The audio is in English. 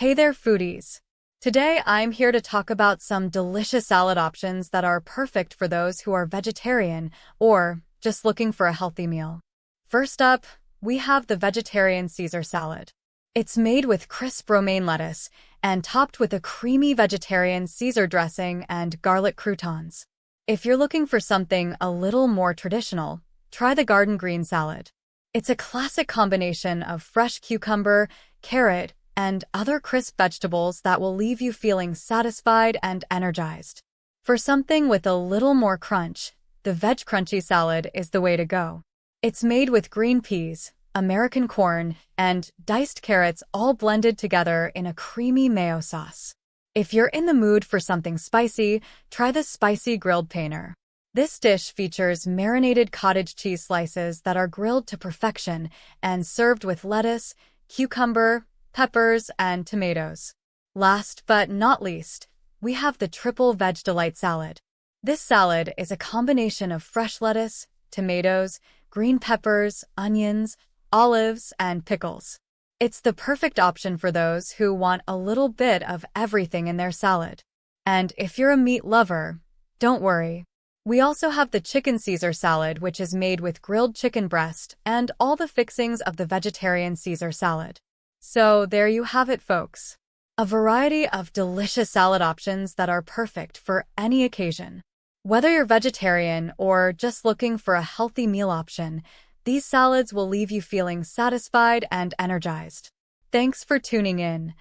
Hey there, foodies! Today I'm here to talk about some delicious salad options that are perfect for those who are vegetarian or just looking for a healthy meal. First up, we have the vegetarian Caesar salad. It's made with crisp romaine lettuce and topped with a creamy vegetarian Caesar dressing and garlic croutons. If you're looking for something a little more traditional, try the garden green salad. It's a classic combination of fresh cucumber, carrot, and other crisp vegetables that will leave you feeling satisfied and energized. For something with a little more crunch, the veg crunchy salad is the way to go. It's made with green peas, American corn, and diced carrots all blended together in a creamy mayo sauce. If you're in the mood for something spicy, try the spicy grilled paneer. This dish features marinated cottage cheese slices that are grilled to perfection and served with lettuce, cucumber, peppers, and tomatoes. Last but not least, we have the triple veg delight salad. This salad is a combination of fresh lettuce, tomatoes, green peppers, onions, olives, and pickles. It's the perfect option for those who want a little bit of everything in their salad. And if you're a meat lover, don't worry. We also have the chicken Caesar salad, which is made with grilled chicken breast and all the fixings of the vegetarian Caesar salad. So there you have it, folks. A variety of delicious salad options that are perfect for any occasion. Whether you're vegetarian or just looking for a healthy meal option, these salads will leave you feeling satisfied and energized. Thanks for tuning in.